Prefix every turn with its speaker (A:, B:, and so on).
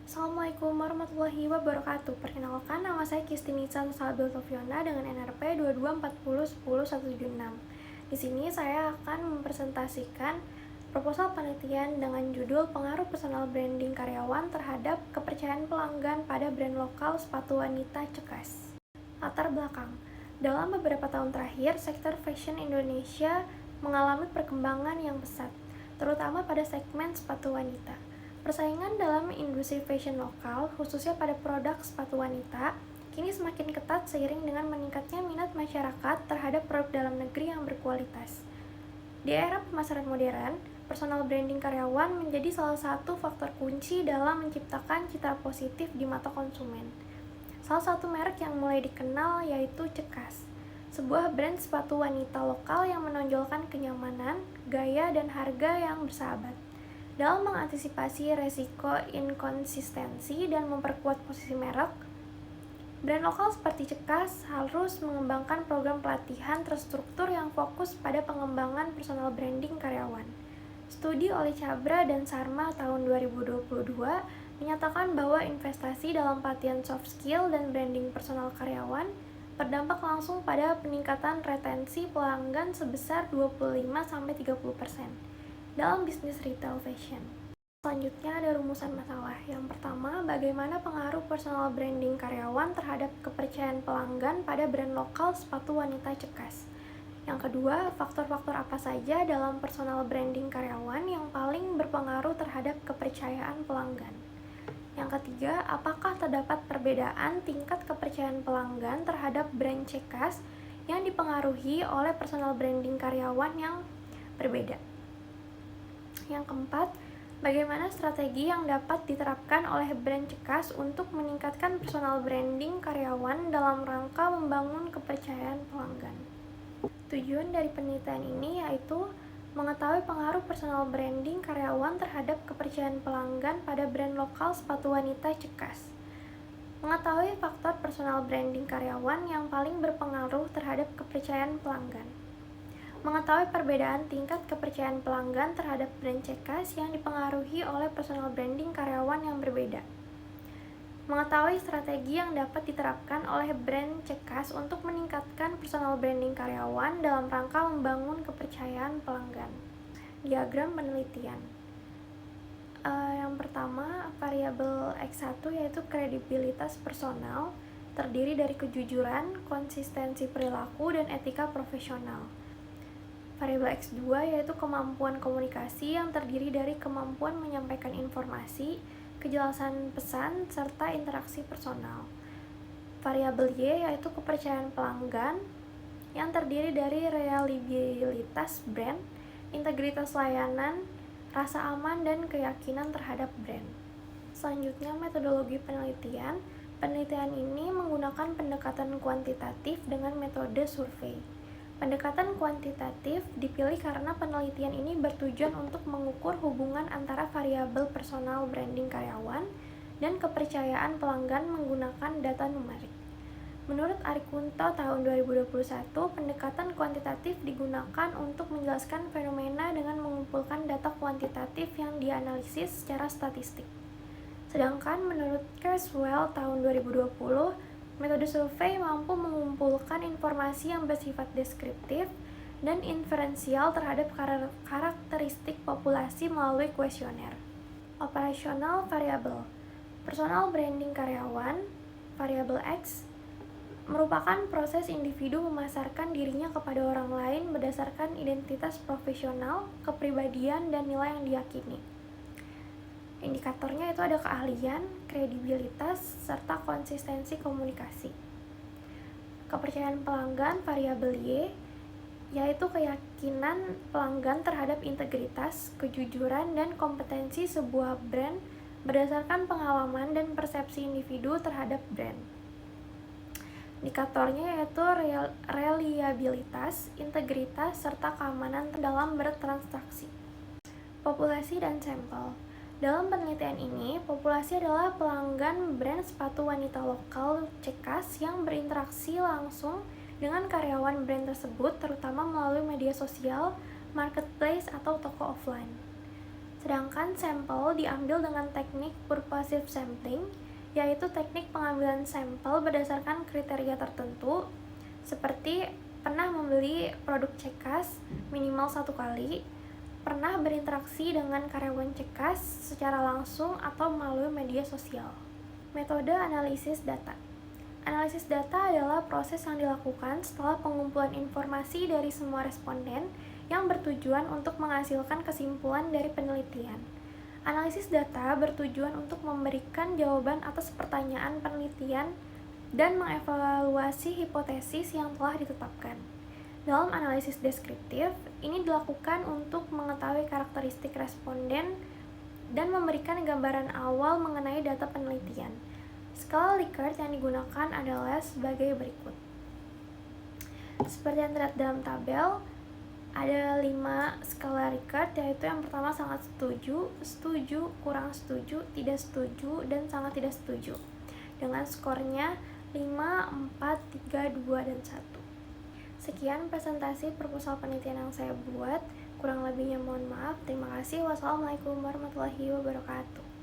A: Assalamualaikum warahmatullahi wabarakatuh. Perkenalkan, nama saya Kistinitsa Salbil Tofiona dengan NRP 2240101176. Di sini saya akan mempresentasikan proposal penelitian dengan judul Pengaruh Personal Branding Karyawan Terhadap Kepercayaan Pelanggan pada Brand Lokal Sepatu Wanita Cekas. Latar belakang. Dalam beberapa tahun terakhir, sektor fashion Indonesia mengalami perkembangan yang pesat, terutama pada segmen sepatu wanita. Persaingan dalam industri fashion lokal, khususnya pada produk sepatu wanita, kini semakin ketat seiring dengan meningkatnya minat masyarakat terhadap produk dalam negeri yang berkualitas. Di era pemasaran modern, personal branding karyawan menjadi salah satu faktor kunci dalam menciptakan citra positif di mata konsumen. Salah satu merek yang mulai dikenal yaitu Cekas, sebuah brand sepatu wanita lokal yang menonjolkan kenyamanan, gaya, dan harga yang bersahabat. Dalam mengantisipasi resiko inkonsistensi dan memperkuat posisi merek, brand lokal seperti Cekas harus mengembangkan program pelatihan terstruktur yang fokus pada pengembangan personal branding karyawan. Studi oleh Cabra dan Sarma tahun 2022 menyatakan bahwa investasi dalam pelatihan soft skill dan branding personal karyawan berdampak langsung pada peningkatan retensi pelanggan sebesar 25-30% dalam bisnis retail fashion. Selanjutnya ada rumusan masalah. Yang pertama, bagaimana pengaruh personal branding karyawan terhadap kepercayaan pelanggan pada brand lokal sepatu wanita Cekas. Yang kedua, faktor-faktor apa saja dalam personal branding karyawan yang paling berpengaruh terhadap kepercayaan pelanggan. Yang ketiga, apakah terdapat perbedaan tingkat kepercayaan pelanggan terhadap brand Cekas yang dipengaruhi oleh personal branding karyawan yang berbeda. Yang keempat, bagaimana strategi yang dapat diterapkan oleh brand Cekas untuk meningkatkan personal branding karyawan dalam rangka membangun kepercayaan pelanggan. Tujuan dari penelitian ini yaitu mengetahui pengaruh personal branding karyawan terhadap kepercayaan pelanggan pada brand lokal sepatu wanita Cekas. Mengetahui faktor personal branding karyawan yang paling berpengaruh terhadap kepercayaan pelanggan. Mengetahui perbedaan tingkat kepercayaan pelanggan terhadap brand Cekas yang dipengaruhi oleh personal branding karyawan yang berbeda. Mengetahui strategi yang dapat diterapkan oleh brand Cekas untuk meningkatkan personal branding karyawan dalam rangka membangun kepercayaan pelanggan. Diagram penelitian. Yang pertama, variabel X1 yaitu kredibilitas personal, terdiri dari kejujuran, konsistensi perilaku, dan etika profesional. Variabel X2 yaitu kemampuan komunikasi yang terdiri dari kemampuan menyampaikan informasi, kejelasan pesan, serta interaksi personal. Variabel Y yaitu kepercayaan pelanggan yang terdiri dari reliabilitas brand, integritas layanan, rasa aman, dan keyakinan terhadap brand. Selanjutnya, metodologi penelitian. Penelitian ini menggunakan pendekatan kuantitatif dengan metode survei. Pendekatan kuantitatif dipilih karena penelitian ini bertujuan untuk mengukur hubungan antara variabel personal branding karyawan dan kepercayaan pelanggan menggunakan data numerik. Menurut Ari Kunto tahun 2021, pendekatan kuantitatif digunakan untuk menjelaskan fenomena dengan mengumpulkan data kuantitatif yang dianalisis secara statistik. Sedangkan menurut Carswell tahun 2020, metode survei mampu mengumpulkan informasi yang bersifat deskriptif dan inferensial terhadap karakteristik populasi melalui kuesioner. Operasional variabel. Personal branding karyawan, variabel X, merupakan proses individu memasarkan dirinya kepada orang lain berdasarkan identitas profesional, kepribadian, dan nilai yang diyakini. Indikatornya itu ada keahlian, kredibilitas, serta konsistensi komunikasi. Kepercayaan pelanggan, variabel Y, yaitu keyakinan pelanggan terhadap integritas, kejujuran, dan kompetensi sebuah brand berdasarkan pengalaman dan persepsi individu terhadap brand. Indikatornya yaitu reliabilitas, integritas, serta keamanan dalam bertransaksi. Populasi dan sampel. Dalam penelitian ini, populasi adalah pelanggan brand sepatu wanita lokal Cekas yang berinteraksi langsung dengan karyawan brand tersebut, terutama melalui media sosial, marketplace, atau toko offline. Sedangkan sampel diambil dengan teknik purposive sampling, yaitu teknik pengambilan sampel berdasarkan kriteria tertentu, seperti pernah membeli produk Cekas minimal 1 kali, pernah berinteraksi dengan karyawan Cekas secara langsung atau melalui media sosial. Metode analisis data. Analisis data adalah proses yang dilakukan setelah pengumpulan informasi dari semua responden yang bertujuan untuk menghasilkan kesimpulan dari penelitian. Analisis data bertujuan untuk memberikan jawaban atas pertanyaan penelitian dan mengevaluasi hipotesis yang telah ditetapkan. Dalam analisis deskriptif, ini dilakukan untuk mengetahui karakteristik responden dan memberikan gambaran awal mengenai data penelitian. Skala Likert yang digunakan adalah sebagai berikut. Seperti yang terlihat dalam tabel, ada 5 skala Likert, yaitu yang pertama sangat setuju, setuju, kurang setuju, tidak setuju, dan sangat tidak setuju. Dengan skornya 5, 4, 3, 2, dan 1. Sekian presentasi proposal penelitian yang saya buat. Kurang lebihnya mohon maaf. Terima kasih. Wassalamualaikum warahmatullahi wabarakatuh.